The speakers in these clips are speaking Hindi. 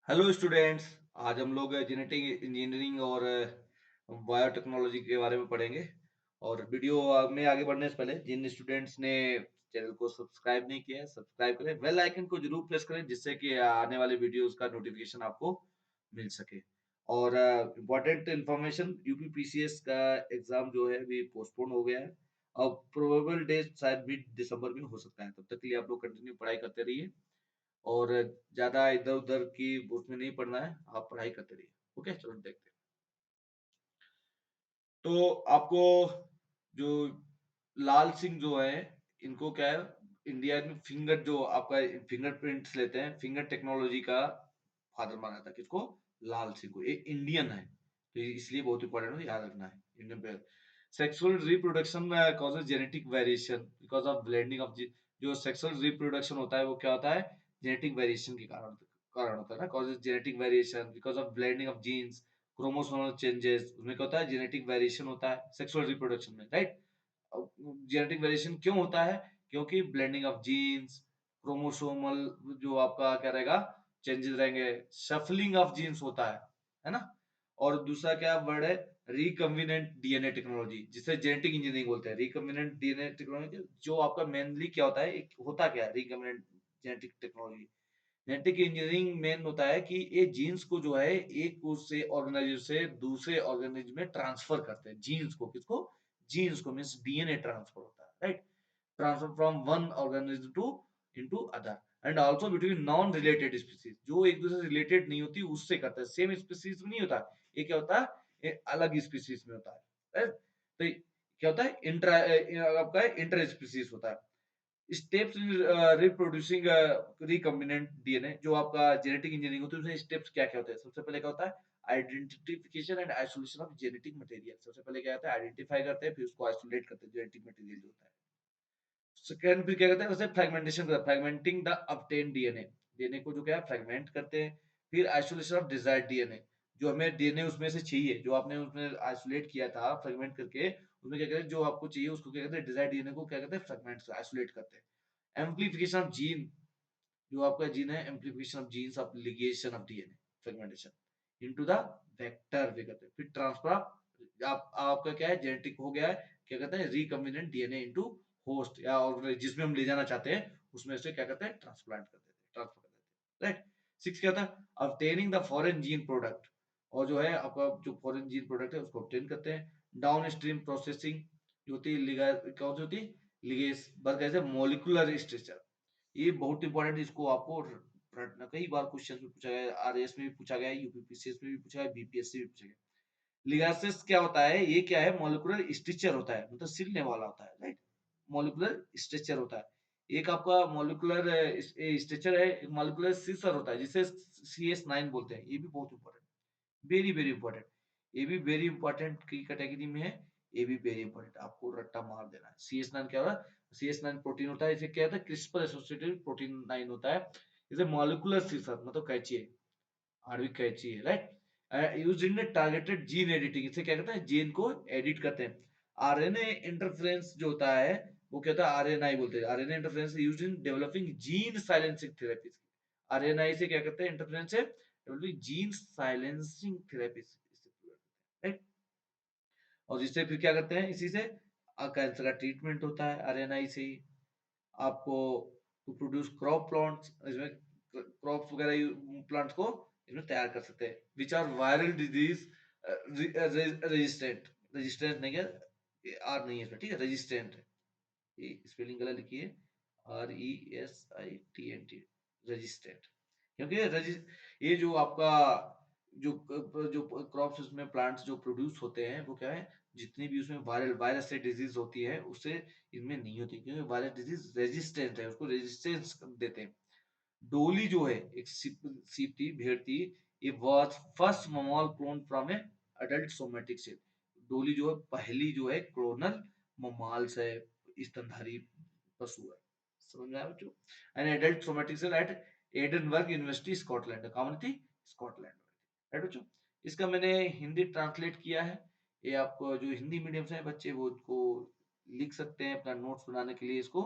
Hello students. आज हम लोग जेनेटिक इंजीनियरिंग और बायोटेक्नोलॉजी के बारे में पढ़ेंगे। और वीडियो में आगे बढ़ने से पहले जिन स्टूडेंट्स ने चैनल को सब्सक्राइब नहीं किया है सब्सक्राइब करें, बेल आइकन को जरूर प्रेस करें जिससे कि आने वाले वीडियोस का नोटिफिकेशन आपको मिल सके। और इम्पोर्टेंट इंफॉर्मेशन, यूपीपीसीएस का एग्जाम जो है अभी पोस्टपोन हो गया है। अब प्रोबेबल डेट शायद मिड दिसंबर में हो सकता है। तब तक के लिए आप लोग कंटिन्यू पढ़ाई करते रहिए और ज्यादा इधर उधर की उसमें नहीं पढ़ना है, आप पढ़ाई करते रहिए। ओके, चलो देखते हैं। तो आपको जो लाल सिंह जो है, इनको क्या है, इंडिया में फिंगर जो आपका फिंगरप्रिंट्स लेते हैं, फिंगर टेक्नोलॉजी का फादर माना था किसको? लाल सिंह को। ये इंडियन है तो इसलिए बहुत इंपॉर्टेंट है, याद रखना है। इंडियन पे sexual reproduction causes genetic variation because of blending of जो सेक्सुअल रिप्रोडक्शन होता है वो क्या होता है? जेनेटिक वेरिएशन के कारण कारण होता है ना। Causes genetic variation because of blending of genes, chromosomal changes, उसमें क्या होता है? जेनेटिक वेरिएशन होता है सेक्सुअल रिप्रोडक्शन में, राइट। जेनेटिक वेरिएशन क्यों होता है? क्योंकि ब्लेंडिंग ऑफ जीन्स, क्रोमोसोमल जो आपका क्या रहेगा, चेंजेस रहेंगे, शफलिंग ऑफ जीन्स होता है ना। और दूसरा क्या वर्ड है? रिकम्बिनेंट डीएनए टेक्नोलॉजी, जिसे जेनेटिक इंजीनियरिंग बोलते हैं। रिकम्बिनेंट डीएनए टेक्नोलॉजी जो आपका मेनली क्या होता है, होता क्या है recombinant genetic technology? Genetic engineering main होता है कि ये जीन्स को जो है एक उससे ऑर्गेनाइज्म से दूसरे ऑर्गेनिज्म में ट्रांसफर करते हैं। जीन्स को किसको? जीन्स को मींस डीएनए ट्रांसफर होता है, right. Transfer from one organism to into other and also between non related species, जो एक दूसरे से रिलेटेड नहीं होती उससे करता है। सेम स्पीसीज में नहीं होता, ये क्या होता है? ये अलग स्पीसीज में होता है, right? तो क्या होता है? इंट्रा आपका इंटर स्पीसीज होता है। Steps in reproducing recombinant DNA, जो आपका जेनेटिक इंजीनियरिंग होती है उसमें स्टेप्स क्या क्या होते हैं? सबसे पहले क्या होता है? Identification and isolation of genetic material. सबसे पहले क्या होता है? आइडेंटिफाई करते हैं, फिर उसको आइसोलेट करते हैं, जेनेटिक मटेरियल जो होता है। सेकेंड फिर क्या करते हैं? वैसे फ्रेगमेंटेशन करते हैं, फ्रेगमेंटिंग द ऑब्टेन डीएनए। डीएनए को जो क्या है, फ्रेगमेंट करते हैं। फिर आइसोलेशन ऑफ डिजायर्ड डीएनए, जो हमें डीएनए उसमें से चाहिए, जो आपने उसमें आइसोलेट किया था फ्रेगमेंट करके, उसमें क्या करते हैं? जो आपको चाहिए उसको क्या करते हैं? डिजायर्ड डीएनए को क्या करते हैं? फ्रेगमेंट आइसोलेट करते हैं। एम्प्लीफिकेशन ऑफ जीन, जो आपका जीन है, amplification of jeans of ligation of DNA, fragmentation into the vector भी करते हैं। फिर ट्रांसफर आपका क्या है? जेनेटिक हो गया है, क्या कहते हैं? रिकम्बिनेंट डीएनए इनटू होस्ट या ऑर्गेनाइज जिसमें हम ले जाना चाहते हैं, उसमें से क्या करते हैं? ट्रांसप्लांट कर देते हैं, ट्रांसफर कर देते हैं, राइट। सिक्स क्या था? Obtaining the foreign gene product, और जो है आपका जो फॉरेन जीन प्रोडक्ट है उसको ऑब्टेन करते हैं। डाउन स्ट्रीम प्रोसेसिंग जो होती है, कौन सी होती है? लिगेस, बस कैसे? मॉलिक्यूलर स्ट्रक्चर, ये बहुत इंपॉर्टेंट, इसको आपको रटना। कई बार क्वेश्चन में पूछा गया, आरएस में भी पूछा गया, यूपीपीसीएस में भी पूछा गया, बीपीएससी में भी पूछा गया। लिगासेस क्या होता है? ये क्या है? मॉलिक्यूलर स्ट्रक्चर होता है, मतलब सिलने वाला होता है, राइट। मॉलिक्यूलर स्ट्रक्चर होता है। एक आपका मॉलिक्यूलर स्ट्रक्चर है, एक मॉलिक्यूलर सीसर होता है जिसे CS9 बोलते हैं। ये भी बहुत इंपॉर्टेंट, वेरी वेरी इंपॉर्टेंट। ये भी वेरी इंपॉर्टेंट की कैटेगरी में है। ये भी वेरी इंपॉर्टेंट, आपको रट्टा मार देना है। CS9 क्या होता है? CS9 प्रोटीन होता है, इसे क्या होता है? क्रिस्पर एसोसिएटेड प्रोटीन 9 होता है। इसे मॉलिक्यूलर सीसर मतलब कैंची है, आणविक कैंची है, right. Use in targeted gene editing, इसे क्या कहते हैं? जीन को एडिट करते हैं। आरएनए इंटरफेरेंस जो होता है वो क्या होता है? आरएनआई बोलते हैं। RNA interference use in developing gene silencing therapies. RNI से क्या करते हैं? इंटरफेरेंस है developing gene silencing therapies, right. और जिससे फिर क्या करते हैं? इसी से कैंसर का ट्रीटमेंट होता है आरएनआई से ही। आपको टू प्रोड्यूस क्रॉप प्लांट्स, इसमें क्रॉप्स वगैरह प्लांट्स को इसमें तैयार कर सकते हैं, which are viral disease resistant. Resistant नहीं है, आर नहीं है इसमें, ठीक है, रेजिस्टेंट है। ये स्पेलिंग गलत लिखी है, RESITENT, रेजिस्टेंट। क्योंकि ये जो आपका जो क्रॉप्स उसमें प्लांट्स जो प्रोड्यूस होते हैं वो क्या है? जितनी भी उसमें वायरल वायरस से डिजीज होती है उससे इनमें नहीं होती, क्योंकि वायरस डिजीज रेजिस्टेंट है, उसको रेजिस्टेंस देते हैं। डोली जो है एक सीप थी, भेड़ थी। ये was first mammal clone from a adult somatic cell. Dolly जो है पहली जो है क्लोनल ममाल्स है, स्तनधारी पशु है। समझ में आया बच्चों? An adult somatic cell at Edinburgh university Scotland, कहाँ थी? स्कॉटलैंड में, राइट बच्चों। इसका मैंने हिंदी ट्रांसलेट किया है। ये आपको जो हिंदी मीडियम से है बच्चे वो इसको लिख सकते हैं अपना नोट्स बनाने के लिए इसको,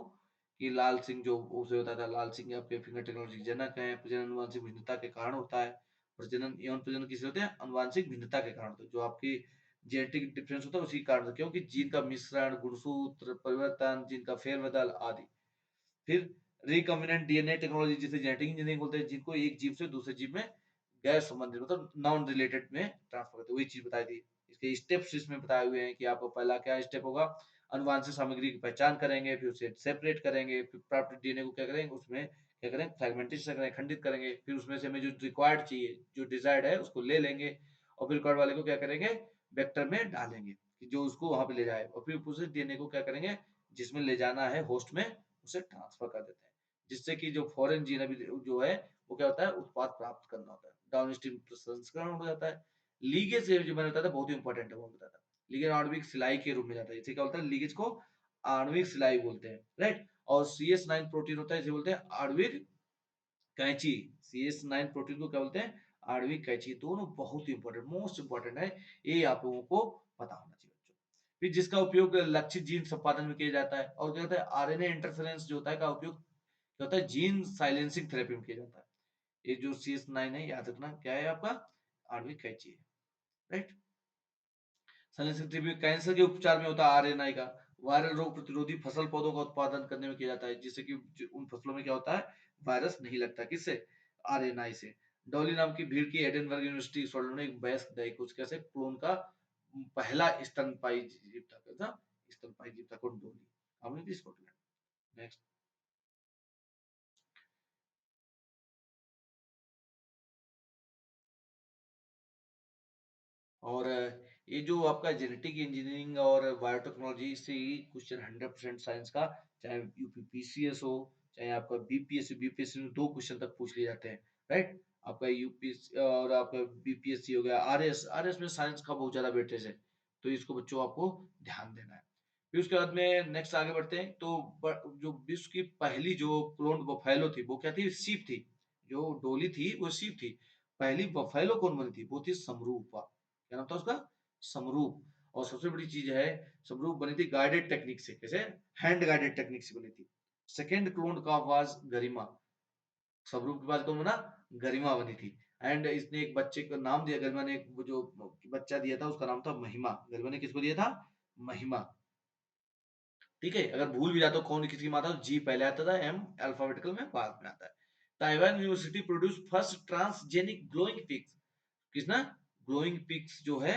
कि लाल सिंह जो उसे होता था, लाल सिंह आपके फिंगर टेक्नोलॉजी जनक है, प्रजनन अनुवांशिक भिन्नता के कारण होता है। प्रजनन यौन प्रजनन किसे होते हैं, अनुवांशिक भिन्नता के कारण होते हैं, जो आपकी जेनेटिक डिफरेंस होता है उसी कारण से, क्योंकि जीन का मिश्रण, गुणसूत्र परिवर्तन, जीन का फेरबदल आदि। फिर रिकॉम्बिनेंट डीएनए टेक्नोलॉजी जिसे जेनेटिक इंजीनियरिंग बोलते हैं, जिनको एक जीव से दूसरे जीव में गैर संबंधित मतलब नॉन रिलेटेड में ट्रांसफर करते हैं, वही चीज बताई थी। इसके स्टेप्स इसमें बताए हुए हैं कि आपको पहला क्या स्टेप होगा, अनुवांशिक सामग्री की पहचान करेंगे, फिर उसे सेपरेट करेंगे, फिर प्राप्त डीएनए को क्या करेंगे, उसमें क्या करेंगे, फ्रेगमेंटेशन करेंगे, खंडित करेंगे, फिर उसमें से हमें जो रिक्वायर्ड चाहिए, जो डिजायर्ड है उसको ले लेंगे, और फिर रिक्वायर्ड वाले को क्या करेंगे, वेक्टर में डालेंगे कि जो उसको वहां पे ले जाए, और फिर उस डीएनए को क्या करेंगे, जिसमें ले जाना है होस्ट में, उसे ट्रांसफर कर देते हैं, जिससे कि जो फॉरेन जीन अभी जो है वो क्या होता है, उत्पाद प्राप्त करना होता है, डाउनस्ट्रीम प्रसंस्करण हो जाता है। लीगेज से जो मैंने बताया था बहुत ही इंपॉर्टेंट है, वो बताया था, लीगेज आणविक सिलाई के रूप में जाता है, इसे क्या बोलता है, लीगेज को आणविक सिलाई बोलते हैं, राइट। और CS9 प्रोटीन होता है, इसे बोलते हैं आणविक कैंची। CS9 प्रोटीन को क्या बोलते हैं, आणविक कैंची। दोनों बहुत ही इंपॉर्टेंट, मोस्ट इंपॉर्टेंट है, ये आप लोगों को पता होना चाहिए बच्चों। फिर जिसका उपयोग लक्षित जीन संपादन में किया जाता है, और क्या होता है, आरएनए इंटरफेरेंस जो होता है का उपयोग क्या होता है, जीन साइलेंसिंग थेरेपी में किया जाता है। ये जो CS9 है, याद रखना क्या है आपका, आणविक कैंची है, राइट। साइलेंसिंग थेरेपी कैंसर के उपचार में होता है आरएनए का, वायरल रोग प्रतिरोधी फसल पौधों का उत्पादन करने में किया जाता है, जिससे कि उन फसलों में क्या होता है, वायरस नहीं लगता, किससे, आरएनए से। डॉली नाम की भीड़ की एडिनबर्ग यूनिवर्सिटी स्वीडन में एक वयस्क दही कुछ कैसे क्लोन का पहला स्तनपायी जीव था, कैसा स्तनपायी जीव था, कौन, डॉली। हमने भी स्कॉटलैंड। नेक्स्ट। और ये जो आपका जेनेटिक इंजीनियरिंग और बायोटेक्नोलॉजी से ही क्वेश्चन 100% साइंस का, चाहे यूपीपीसीएस हो, चाहे आपका बीपीएससी, बीपीएससी में 2 क्वेश्चन तक पूछ लिए जाते हैं, राइट। आपका यूपीएससी और आपका बीपीएससी हो गया, आरएस, आरएस में साइंस का बहुत ज्यादा वेटेज है, तो इसको बच्चों आपको ध्यान देना है। फिर उसके बाद में नेक्स्ट आगे बढ़ते हैं, तो जो विश्व की पहली जो क्लोन बफेलो थी, वो क्या थी, सीप थी। जो डोली थी वो सीप थी। पहली बफेलो कौन बनी थी, वो थी समरूपा। क्या नाम था उसका, समरूप। और सबसे बड़ी चीज है, समरूप बनी थी गाइडेड टेक्निक से, कैसे, हैंड गाइडेड टेक्निक से बनी थी। सेकेंड क्लोन का आवाज गरिमा, स्वरूप के बाद कौन बना, गरिमा बनी थी। एंड इसने एक बच्चे का नाम दिया, गरिमा ने एक वो जो बच्चा दिया था उसका नाम था महिमा, गरिमा ने किसको दिया था, महिमा। ठीक है, अगर भूल भी जाते हो कौन किसकी माता, तो जी पहले आता था, एम अल्फाबेटिकल में बाद में आता है। Taiwan university produce first transgenic glowing pigs, Kisna, glowing pigs जो है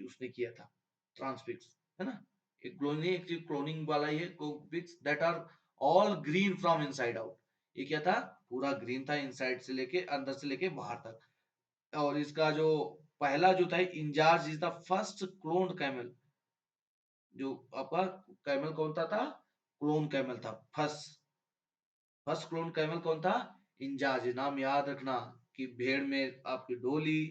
उसने किया था, ट्रांसपिक्स, है ना। एक ग्लोइंग नहीं, एक क्लोनिंग वाला ही है, pigs that are all green from inside out. ये क्या था, पूरा ग्रीन था, इनसाइड से लेके अंदर से लेके बाहर तक। और इसका जो पहला जो था, Injaz is the first clone camel. जो आपका कैमल कौन था क्लोन कैमल था, फर्स्ट फर्स्ट क्लोन कैमल कौन था, इंजाज। नाम याद रखना कि भेड़ में आपकी डोली,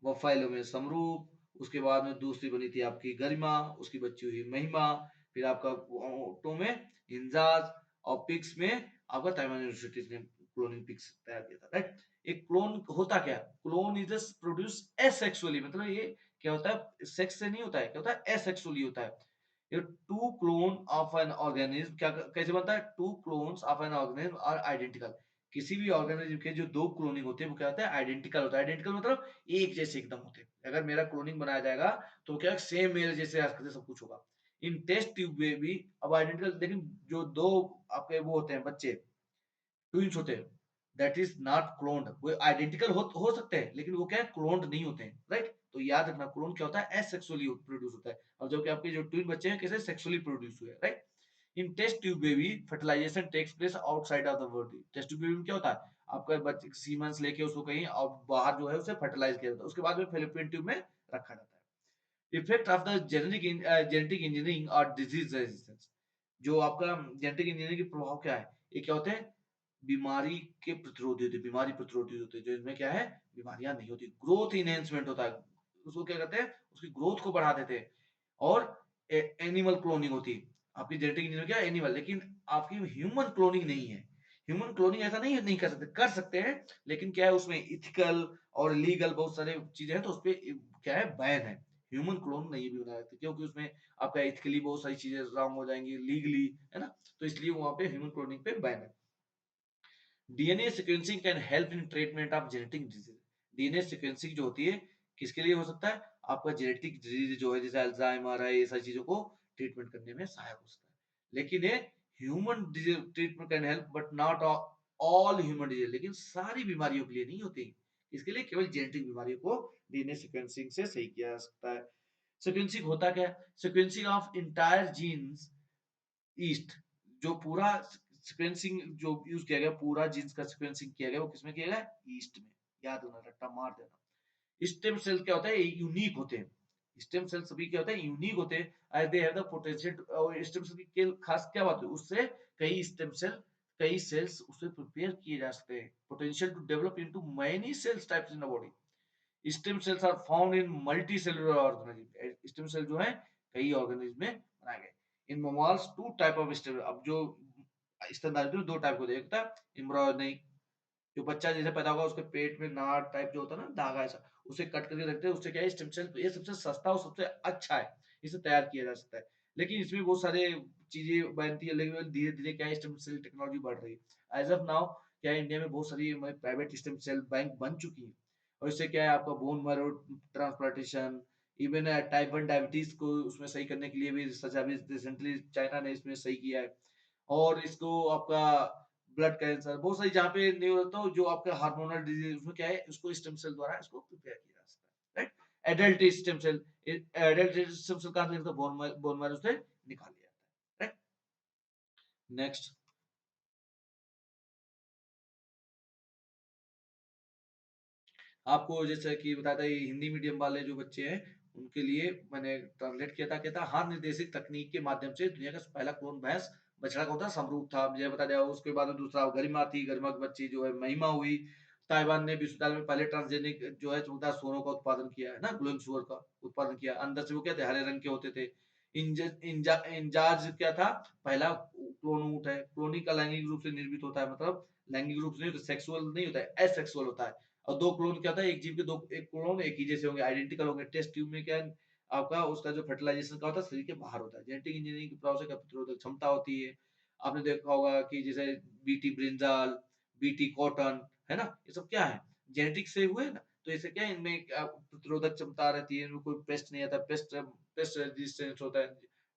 बफेलो में समरूप, उसके बाद में दूसरी बनी थी आपकी गरिमा, उसकी बच्ची हुई महिमा, फिर आपका ऑटो में इंजाज, और पिक्स में आपका ताइवान यूनिवर्सिटी ने क्लोनिंग पिक्स तैयार किया था, राइट। एक क्लोन होता क्या, क्लोन इज प्रोड्यूस एसेक्सुअली, मतलब ये क्या होता है, सेक्स से नहीं होता है, क्या होता है, एसेक्सुअली होता है। ये two clone of an organism क्या कैसे बनता है, two clones of an organism are identical. किसी भी ऑर्गेनिज्म के जो 2 क्लोनिंग होते हैं वो क्या होता है, आइडेंटिकल होता है। आइडेंटिकल मतलब एक जैसे एकदम होते हैं। अगर मेरा क्लोनिंग बनाया जाएगा तो क्या सेम मेल जैसे हरकतें सब कुछ होगा। इन टेस्ट ट्यूब में भी अब आइडेंटिकल, लेकिन जो दो आपके वो होते हैं बच्चे, ट्विंस होते हैं, दैट इज नॉट क्लोन्ड। वो आइडेंटिकल हो सकते हैं लेकिन वो क्या है, क्लोन्ड नहीं होते हैं, राइट। तो याद रखना क्लोन क्या होता है, एसेक्सुअली प्रोड्यूस होता है, और जो कि आपके जो ट्विन बच्चे हैं कैसे सेक्सुअली प्रोड्यूस हुए, right. In test tube baby fertilization takes place outside of the body. Test tube baby में क्या होता है, आपका बच्चे सीमेंस लेके उसको कहीं और बाहर जो है उसे फर्टिलाइज किया जाता है, उसके बाद में फेलोपियन ट्यूब में रखा जाता है। Effect of the genetic engineering और डिजीज रेजिस्टेंस। जो आपका जेनेटिक इंजीनियरिंग के प्रभाव क्या है, ये क्या होते हैं, बीमारी के प्रतिरोधी होते हैं, बीमारी प्रतिरोधी होते हैं, जो इनमें क्या है, बीमारियां नहीं होती। ग्रोथ इनहेंसमेंट होता है, उसको क्या कहते हैं, उसकी ग्रोथ को बढ़ा देते हैं। और एनिमल क्लोनिंग होती है, आपकी जेनेटिक इंजीनियरिंग क्या है, एनिमल, लेकिन आपकी ह्यूमन क्लोनिंग नहीं है। ह्यूमन क्लोनिंग ऐसा नहीं है, नहीं कर सकते हैं, लेकिन क्या है उसमें इथिकल और लीगल बहुत सारे चीजें हैं, तो उसपे क्या है, बैन है। ह्यूमन क्लोन नहीं भी बनाया जाता क्योंकि उसमें आपका इथिकली बहुत सारी चीजें रॉन्ग हो जाएंगी, लीगली, है ना। तो इसलिए वहां पे ह्यूमन क्लोनिंग पे बैन है। DNA sequencing can help in treatment of genetic disease. DNA sequencing जो होती है किसके लिए हो सकता है? आपका जेनेटिक डिजीज जो है जैसे अल्जाइमर है, ये सारी चीजों को ट्रीटमेंट करने में सहायक हो सकता है। लेकिन ये human disease treatment can help but not all human disease, लेकिन सारी बीमारियों के लिए नहीं होती। इसके लिए केवल जेनेटिक बीमारियों को डीएनए सीक्वेंसिंग से सही किया जा सकता है। सीक्वेंसिंग होता क्या है? Sequencing of entire genes yeast, जो पूरा सीक्वेंसिंग जो यूज किया गया, पूरा जीन्स का सीक्वेंसिंग किया गया, वो किसमें किया गया? ईस्ट में। याद होना, रट्टा मार देना। स्टेम सेल क्या होता है? यूनिक होते हैं। स्टेम सेल सभी क्या होता है? यूनिक होते हैं। As they have the potential. और स्टेम सेल की खास क्या बात है? उससे कई स्टेम सेल, कई सेल्स उससे प्रिपेयर किए जा सकते हैं। Potential to develop into many cells types in the body. Stem cells are found in multicellular organism. Stem cell जो है कई ऑर्गेनिज्म में बनाए गए। In mammals two type of stem, अब जो स्तनधारी में दो टाइप को देखता है। एम्ब्रियोनिक, जो बच्चा जैसे पैदा होगा उसके पेट में नाड़ टाइप जो होता है ना, धागा ऐसा, उसे कट करके रखते हैं। उससे क्या है? स्टेम सेल, ये सबसे सस्ता और सबसे अच्छा है, इसे तैयार किया जा सकता है। लेकिन इसमें बहुत सारे चीजें बनती है, लेकिन धीरे धीरे क्या है, स्टेम सेल टेक्नोलॉजी बढ़ रही है। एज ऑफ नाउ क्या है, इंडिया में बहुत सारी प्राइवेट स्टेम सेल बैंक बन चुकी है। और इससे क्या है, आपका bone marrow transplantation, even type 1 diabetes को उसमें सही करने के लिए भी रिसर्च अभी रिसेंटली चाइना ने इसमें सही किया है। और इसको आपका ब्लड कैंसर, बहुत सारी जहाँ पे नहीं होता हो, जो आपका हार्मोनल डिजीज, उसमें क्या है, उसको स्टेम सेल द्वारा इसको प्रिपेयर किया जा सकता है। Right? Adult stem cell, adult stem cell कहाँ से निकलता है? बोन मैरो से निकाल लिया जाता है। राइट? नेक्स्ट, आपको जैसे कि बताया था, ये हिंदी मीडियम वाले जो बच्चे हैं उनके लिए मैंने ट्रांसलेट किया था। कहता हाथ निर्देशित तकनीक के माध्यम से दुनिया का पहला क्लोन भैंस बछड़ा कौन था? समरूप था, मुझे बता दिया। उसके बाद में दूसरा गरिमा थी, गरिमा की बच्ची जो है महिमा हुई। ताइवान ने विश्वविद्यालय में पहले ट्रांसजेनिक जो है चमकदार सोरों का उत्पादन किया है ना, ग्लोइंग सुअर का उत्पादन किया। अंदर से वो क्या थे? हरे रंग के होते थे। इंजाज क्या था? पहला क्लोन ऊंट है। क्लोनिंग का लैंगिक रूप से निर्मित होता है, मतलब लैंगिक रूप से नहीं होता, सेक्सुअल नहीं होता है, एसेक्सुअल होता है। और दो क्लोन क्या होता है? एक जीव के दो, एक क्लोन एक ही जैसे होंगे, आइडेंटिकल होंगे। टेस्ट ट्यूब में क्या है, आपका उसका जो फर्टिलाइजेशन का होता है शरीर के बाहर होता है। जेनेटिक इंजीनियरिंग के प्रभाव से क्या प्रतिरोधक क्षमता होती है। आपने देखा होगा कि जैसे बीटी ब्रिंजाल, बीटी कॉटन, है ना, ये सब क्या है? जेनेटिक से हुए ना। तो इससे क्या है, इनमें प्रतिरोधक क्षमता रहती है, इनमें कोई पेस्ट नहीं आता, पेस्ट पेस्ट रेजिस्टेंस होता है,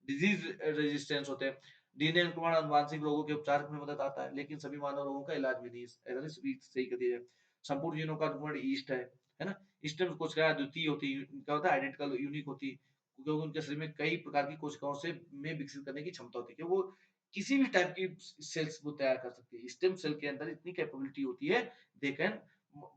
डिजीज रेजिस्टेंस होते हैं। डीएनए अनुक्रमण आनुवांशिक रोगों के उपचार में मदद आता है, लेकिन सभी मानव रोगों का इलाज भी नहीं है। ऐसा नहीं सभी सही कर दिया जाए। संपूर्ण जीनों का अनुक्रमण ईस्ट है ना। ईस्ट में कोशिकाएं अद्वितीय होती है, क्या होता है? आइडेंटिकल यूनिक होती है, क्योंकि उनके शरीर में कई प्रकार की कोशिकाओं से में विकसित करने की क्षमता होती है कि वो किसी भी टाइप की सेल्स को तैयार कर सकती है। स्टेम सेल के अंदर इतनी कैपेबिलिटी होती है, they can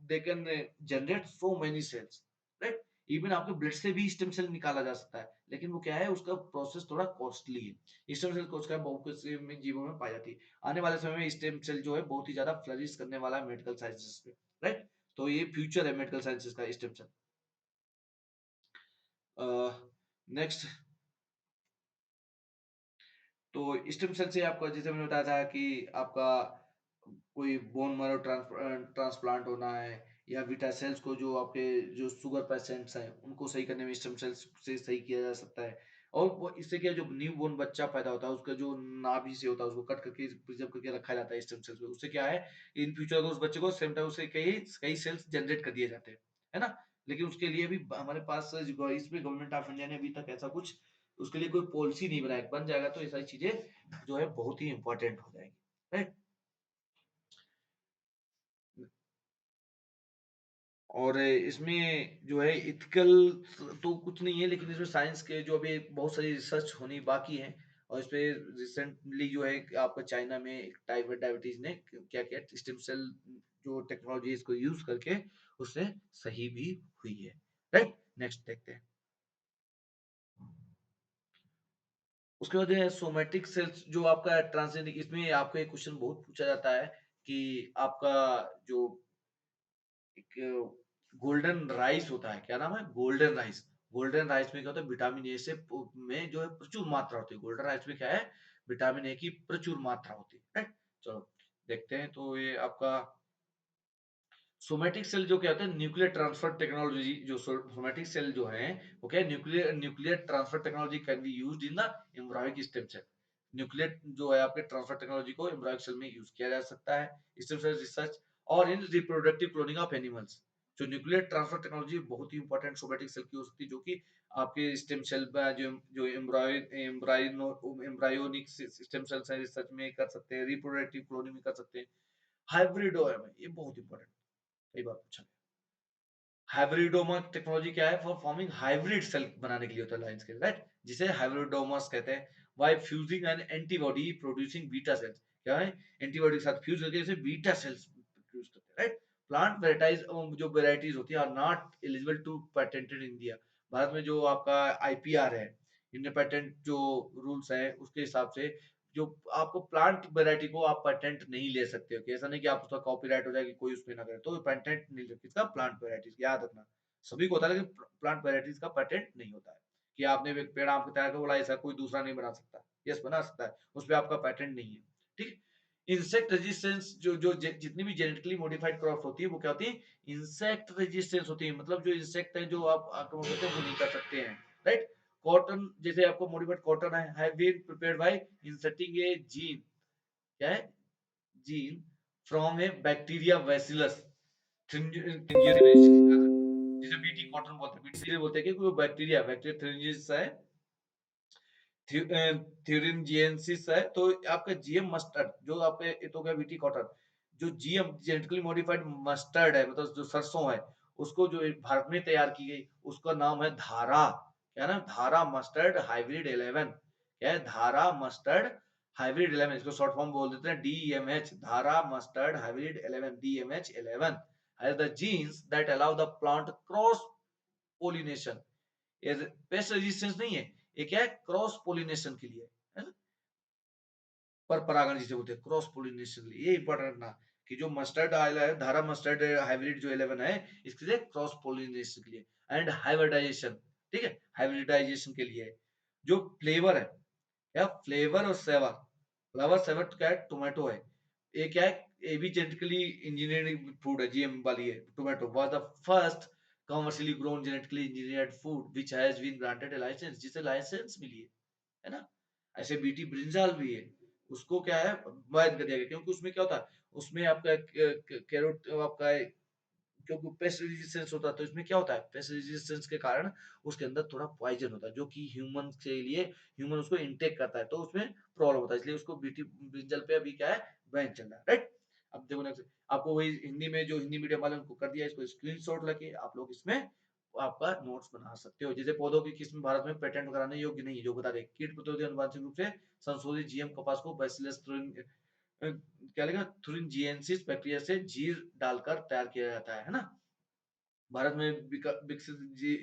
they can generate so many cells. Right? Even आपके ब्लड से भी स्टेम सेल निकाला जा सकता है, लेकिन वो क्या है, उसका प्रोसेस थोड़ा कॉस्टली है। स्टेम सेल कोशिकाएं बहुत से जीवों में पाई जाती है। आने वाले समय में स्टेम सेल जो है बहुत ही ज्यादा फ्लरिश करने वाला है मेडिकल साइंसेस में। राइट? तो ये फ्यूचर है मेडिकल साइंसेस का, स्टेम सेल। नेक्स्ट, तो स्टेम सेल से आपका जैसे मैंने बताया था कि आपका कोई बोन मैरो ट्रांसप्लांट होना है, या बीटा सेल्स को, जो आपके जो शुगर पेशेंट्स हैं उनको सही करने में स्टेम सेल्स से सही किया जा सकता है। और वो इससे क्या, जो न्यू बोर्न बच्चा पैदा होता है उसका जो नाभि से होता है उसको कट करके प्रिजर्व करके रखा जाता है स्टेम सेल्स में। उससे क्या है, इन फ्यूचर अगर उस बच्चे को सेम टाइम उससे कई कई सेल्स जनरेट कर दिए जाते हैं, है ना। लेकिन उसके लिए भी हमारे पास इसमें गवर्नमेंट ऑफ इंडिया ने अभी तक ऐसा कुछ, उसके लिए कोई पॉलिसी नहीं बनाया। बन जाएगा तो ये सारी चीजें जो है बहुत ही इंपॉर्टेंट हो जाएगी। राइट? और इसमें जो है इथिकल तो कुछ नहीं है, लेकिन इसमें साइंस के जो अभी बहुत सारी रिसर्च होनी बाकी है। और इस पे रिसेंटली जो है आपका चाइना में टाइप डायबिटीज ने क्या किया, स्टेम सेल जो टेक्नोलॉजी इसको यूज करके उससे सही भी हुई है। राइट? नेक्स्ट देखते हैं। उसके बाद है सोमेटिक सेल्स, जो आपका ट्रांसजेनिक, इसमें आपका एक क्वेश्चन बहुत पूछा जाता है कि आपका जो एक गोल्डन राइस होता है, क्या नाम है? Golden rice. गोल्डन राइस में क्या होता है? विटामिन ए से में जो है प्रचुर मात्रा होती है। गोल्डन राइस में क्या है? विटामिन ए की प्रचुर मात्रा होती है। राइट? चलो देखते हैं। तो ये आपका सोमेटिक सेल जो क्या होता है, न्यूक्लियर ट्रांसफर टेक्नोलॉजी, जो सोमेटिक सेल जो है वो क्या है, nuclear nuclear transfer technology can be used in the embryonic stem cell. Nuclear जो है आपके ट्रांसफर टेक्नोलॉजी को एम्ब्रॉयिक सेल में यूज किया जा सकता है, स्टेम सेल रिसर्च और इन रिप्रोडक्टिव क्लोनिंग ऑफ एनिमल्स। जो न्यूक्लियर ट्रांसफर टेक्नोलॉजी बहुत ही इंपॉर्टेंट सोमेटिक सेल की हो सकती है, जो कि आपके स्टेम सेल जो जो एम्ब्रायोनिक स्टेम सेल्स हैं रिसर्च में कर सकते हैं, रिप्रोडक्टिव क्लोनिंग में कर सकते हैं, हाइब्रिडोमा में ये बहुत इंपॉर्टेंट कई बार पूछा गया। हाइब्रिडोमा टेक्नोलॉजी क्या है? फॉर फॉर्मिंग हाइब्रिड सेल बनाने के लिए होता है लाइंस के, राइट? जिसे हाइब्रिडोमास कहते हैं। By fusing an antibody producing beta cells, क्या है? एंटीबॉडी के साथ फ्यूज करके इसे बीटा सेल्स प्रोड्यूस करते हैं, राइट? प्लांट वेराइटीज जो वेराइटीज होती है are not eligible to patented in India. Bharat में जो आपका आईपीआर है, इंडियन पेटेंट जो रूल्स है उसके हिसाब से जो आपको प्लांट वैरायटी को आप पेटेंट नहीं ले सकते हो, कि ऐसा नहीं कि आप उसका कॉपीराइट हो जाएगी कोई उसमें ना करे, तो पेटेंट नहीं ले किसका? प्लांट वैरायटीज, याद रखना। सभी को होता है लेकिन प्लांट वैरायटीज का पेटेंट नहीं होता है, कि आपने एक पेड़ आम का तैयार कर बोला ऐसा कोई दूसरा नहीं बना सकता। यस, बना सकता है, उस पर आपका पेटेंट नहीं है, ठीक। इंसेक्ट रेजिस्टेंस जो जितनी भी जेनेटिकली मॉडिफाइड क्रॉप होती है वो क्या होती है? इंसेक्ट रेजिस्टेंस होती है, मतलब जो इंसेक्ट है जो आप आक्रमण करते हैं वो नहीं कर सकते हैं, राइट? कॉटन, जैसे आपको मॉडिफाइड कॉटन है, have been prepared by inserting a gene, क्या है? Gene from a bacteria bacillus जिसे बीटी कॉटन बोलते हैं, बीटी बोलते हैं कि कोई बैक्टीरिया बैक्टीरिया थ्रिंजिस है, थ्यूरिनजिएंसिस है। तो आपका जीएम मस्टर्ड जो आपके ये तो गया बीटी कॉटन, जो जीएम जेनेटिकली मॉडिफाइड मस्टर्ड है, मतलब जो सरसों है, उसको जो भारत में तैयार की गई उसका नाम है धारा, क्या ना? धारा मस्टर्ड हाइब्रिड 11, क्या है? धारा मस्टर्ड हाइब्रिड 11, इसको शॉर्ट फॉर्म बोल देते हैं डीएमएच, धारा mustard hybrid 11, DMH 11 has the genes that allow the plant cross pollination। ये पेस्ट रेजिस्टेंस नहीं है, ये क्या है? क्रॉस पोलिनेशन के लिए है ना, पर परागण जिसे बोलते हैं, क्रॉस पोलिनेशन के लिए। ये इंपॉर्टेंट रखना कि जो मस्टर्ड ऑयल है, धारा मस्टर्ड हाइब्रिड जो 11 है, इसके लिए क्रॉस पोलिनेशन के लिए एंड हाइब्रिडाइजेशन, ठीक है, हाइब्रिडाइजेशन के लिए। जो फ्लेवर है, क्या? फ्लेवर और सेवर, फ्लेवर सेवर क्या है? टोमेटो है, ये क्या है? ये भी जेनेटिकली इंजीनियरिंग फूड है, जीएम वाली है। Tomato was the first commercially grown genetically engineered food which has been granted a licence, जिसे लाइसेंस मिली है ना? ऐसे बीटी ब्रिंजल भी है, उसको क्या है? बैन कर दिया गया, क्योंकि उसमें क्या होता है? उसमें आपका कैरोट आपका क्योंकि पेस्ट रेजिस्टेंस होता है, तो इसमें क्या होता है? पेस्ट रेजिस्टेंस के कारण उसके अंदर थोड़ा पॉइजन होता है, जो कि ह्यूमन के लिए, ह्यूमन उसको इंटेक करता है तो उसमें प्रॉब्लम होता है, इसलिए उसको बीटी ब्रिंजल पे अभी क्या है? बैन चल रहा है, राइट? अब देखो नेक्स्ट, आपको वही हिंदी में जो हिंदी मीडियम वाले उनको कर दिया, इसको स्क्रीनशॉट लेके आप लोग इसमें आपका नोट्स बना सकते हो। जैसे पौधों की किस्म भारत में पेटेंट कराने योग्य नहीं है, जो बता दे कीट प्रतिरोधी अनुवांशिक रूप से संशोधित जीएम कपास को बैसिलस क्या लिखा? थ्रिंजिएंसिस बैक्टीरिया से जीर डालकर तैयार किया जाता है ना? भारत में विकसित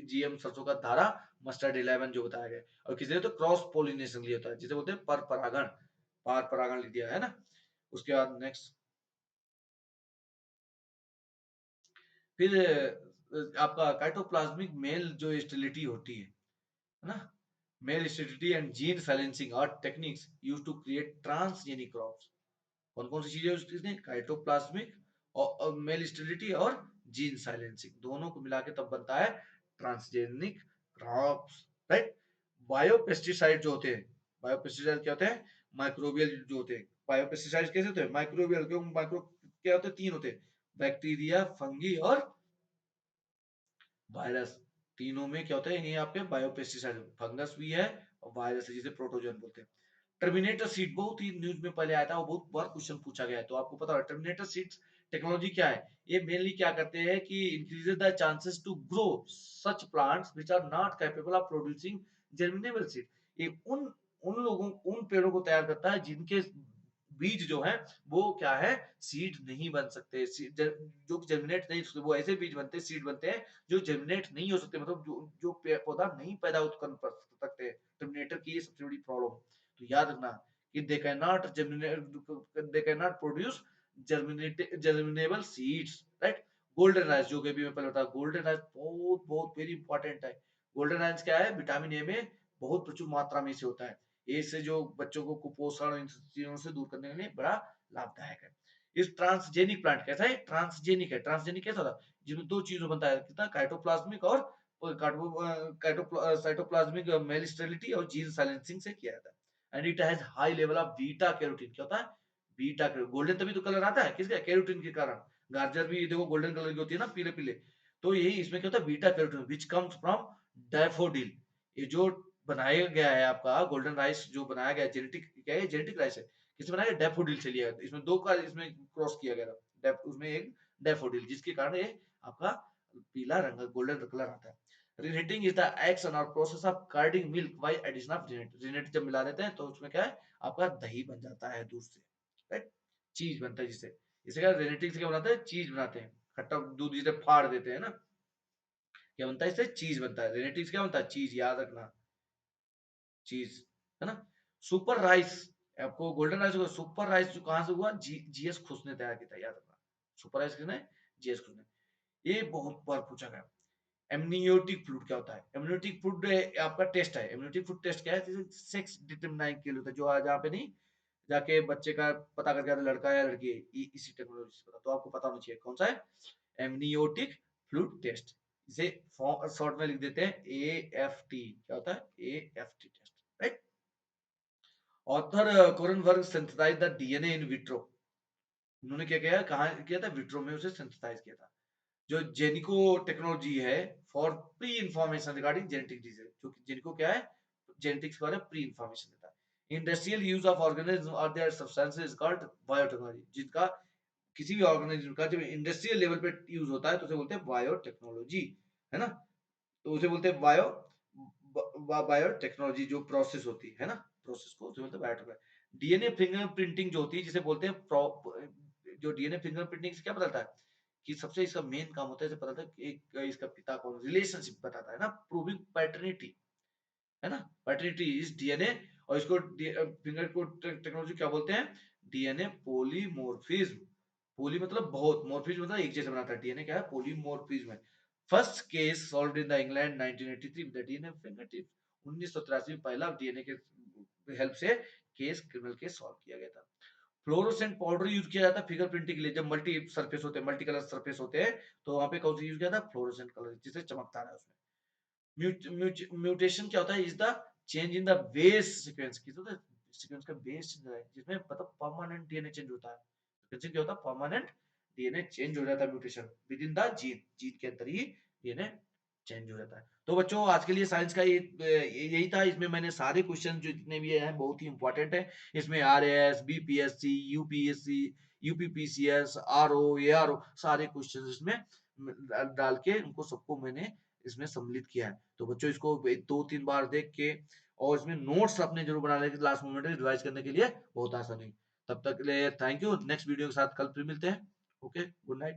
जीएम सरसों का धारा मस्टर्ड 11 जो बताया गया, और किसी ने तो क्रॉस पोलिनेशन लिया होता है, जिसे बोलते हैं पर परागण, पार परागण लिया है ना? उसके बाद नेक्स्ट, फिर आपका काइटोप्लाज्मिक मेल जो स्टेरिलिटी होती है ना? Male sterility and gene silencing are techniques used to create transgenic crops. कौन कौन सी चीजें उसने? काइटोप्लाज्मिक और मेल स्टेरिलिटी और जीन साइलेंसिंग, दोनों को मिला के तब बनता है ट्रांसजेनिक क्रॉप्स, राइट? बायोपेस्टिसाइड जो होते हैं, बायोपेस्टिसाइड क्या होते हैं? माइक्रोबियल जो होते हैं। बायोपेस्टिसाइड कैसे होते हैं? माइक्रोबियल, क्यों माइक्रो क्या होते हैं? तीन होते हैं, बैक्टीरिया, फंगी और वायरस। तीनों में क्या होता है? ये आपके बायोपेस्टिसाइड, फंगस भी है और वायरस है, जिसे प्रोटोजोन बोलते हैं। टर्मिनेटर सीड बहुत ही न्यूज में पहले आया था, वो बहुत बार क्वेश्चन पूछा गया है, तो आपको पता है टर्मिनेटर सीड्स टेक्नोलॉजी क्या है? ये मेनली क्या करते हैं कि increases the chances to grow such plants which are not capable of producing germinable seed. ये उन उन लोगों, उन पेड़ों को तैयार करता है जिनके बीज जो है वो क्या है? सीड नहीं बन सकते, जो जर्मिनेट नहीं, वो ऐसे बीज बनते हैं, सीड बनते हैं जो जर्मिनेट नहीं हो सकते, मतलब जो पौधा नहीं पैदा उत्पन्न कर सकते। टर्मिनेटर की ये सबसे बड़ी प्रॉब्लम। तो याद रखना कि they can not germinate, they can not produce germinable seeds, right? Golden rice, जो कि भी मैं पहले बताया, गोल्डन राइस बहुत बहुत वेरी इंपॉर्टेंट है। गोल्डन राइस क्या है? विटामिन ए में बहुत प्रचुर मात्रा में से होता है, ए से जो बच्चों को कुपोषण इन चीजों से दूर करने के लिए बड़ा लाभदायक है। इस ट्रांसजेनिक प्लांट कैसा है? ट्रांसजेनिक है। ट्रांसजेनिक कैसा था? जिसमें दो चीजों बनता है, कितना? काइटोप्लाज्मिक और साइटोप्लाज्मिक मेल स्टेरिलिटी और जीन साइलेंसिंग से किया जाता है। And it has high level of beta carotene. क्या होता है? Beta carotene. गोल्डन तभी तो कलर आता है किसका? कैरोटीन के कारण। गाजर भी देखो गोल्डन कलर की होती है ना, पीले पीले। तो यही इसमें क्या होता है, beta carotene which comes from daffodil. ये जो बनाया गया है आपका गोल्डन राइस, जो बनाया गया जेनेटिक, क्या है जेनेटिक राइस है, किसने बनाया, डैफोडिल से लिया गया। इसमें दो का इसमें क्रॉस किया गया था, उसमें एक डैफोडिल, जिसके कारण ये आपका पीला रंग गोल्डन कलर आता है। रिनेटिंग इज द एक्शन और process of curdling milk by addition of rennet. Rennet जब मिला देते हैं तो उसमें क्या है, आपका दही बन जाता है दूध से, राइट, चीज बनता है जिससे। इसे क्या रेनेटिंग से क्या बनाते हैं, चीज बनाते हैं, खट्टा दूध जिसे फाड़ देते हैं ना, क्या बनता है, इससे चीज बनता है। रेनेटिक्स क्या बनता है, चीज, याद रखना, चीज, है ना। सुपर राइस, आपको गोल्डन राइस होगा, सुपर राइस जो कहां से हुआ, जीएस खुश ने तैयार किया था, याद रखना। सुपर राइस किसने, जीएस खुश ने। ये बहुत बार पूछा गया। एमनियोटिक फ्लूइड क्या होता है, एमनियोटिक फ्लूइड आपका टेस्ट है। एमनियोटिक फ्लूइड टेस्ट क्या है, जैसे सेक्स डिटरमाइन के लिए होता है, जो आज यहाँ पे नहीं जाके बच्चे का पता करके आता लड़का है या लड़की है, इसी टेक्नोलॉजी से पता, तो आपको पता होना चाहिए कौन सा है, एमनियोटिक फ्लूइड टेस्ट। इसे शॉर्ट में लिख देते हैं एएफटी। क्या होता है, AFT test, right. Author Kornberg synthesize the DNA in vitro. उन्होंने क्या किया, कहा किया था, विट्रो में उसे सिंथेसाइज किया था। जो जेनिको टेक्नोलॉजी है for pre information regarding genetic disease, जो जेनिको क्या है, जेनेटिक्स के बारे में प्री इंफॉर्मेशन देता है। इंडस्ट्रियल यूज ऑफ ऑर्गेनिज्म और देयर सब्सटेंसेस कॉल्ड बायोटेक्नोलॉजी, जिनका किसी भी ऑर्गेनिज्म का जब इंडस्ट्रियल लेवल पे यूज होता है तो उसे बोलते हैं बायोटेक्नोलॉजी, है ना। तो उसे बोलते हैं बायोटेक्नोलॉजी, जो प्रोसेस होती है ना, प्रोसेस को उसे बोलते हैं बायोटेक्नोलॉजी। डीएनए फिंगरप्रिंटिंग जो होती है, जिसे बोलते हैं, जो डीएनए फिंगरप्रिंटिंग से क्या पता है कि सबसे इसका मेन काम होता है, पता था कि एक इसका पिता कौन, रिलेशनशिप बताता है ना, प्रूविंग पैटर्निटी, है ना, पैटर्निटी इज डीएनए। और इसको फिंगर को टेक्नोलॉजी क्या बोलते हैं, डीएनए पॉलीमॉर्फिज्म। पॉली मतलब बहुत, मॉर्फिज्म मतलब एक जैसे बनाता है, डीएनए क्या है, पॉलीमॉर्फिज्म है। First case solved in the England 1983 with the DNA fingertip. 1983 में पहला डीएनए के हेल्प से केस, क्रिमिनल केस सॉल्व किया गया था। फ्लोरोसेंट पाउडर यूज किया जाता है फिंगर प्रिंटिंग के लिए, जब मल्टी सरफेस होते हैं, मल्टी कलर सरफेस होते हैं, तो वहां पे कौन सा यूज किया था, फ्लोरोसेंट कलर, जिससे चमकता है उसमें। म्यूटेशन क्या होता है, is the change in the base sequence, किस होता है, सीक्वेंस का बेस जिसमें मतलब परमानेंट डीएनए चेंज होता है। म्यूटेशन क्या होता है, परमानेंट डीएनए चेंज हो जाता है, mutation with in the gene, gene के अंदर ही डीएनए चेंज हो जाता है। तो बच्चों आज के लिए साइंस का यही था। इसमें मैंने सारे क्वेश्चन जो जितने भी हैं बहुत ही इंपॉर्टेंट है। इसमें RAS, BPSC, UPSC, UPPCS, RO, ARO, सारे क्वेश्चन इसमें डाल के उनको सबको मैंने इसमें सम्मिलित किया है। तो बच्चों इसको 2-3 बार देख के और इसमें नोट्स अपने जरूर बना लेंगे, लास्ट मोमेंट में रिवाइज करने के लिए बहुत आसान है। तब तक के लिए थैंक यू। नेक्स्ट वीडियो के साथ कल फिर मिलते हैं। Okay, good night.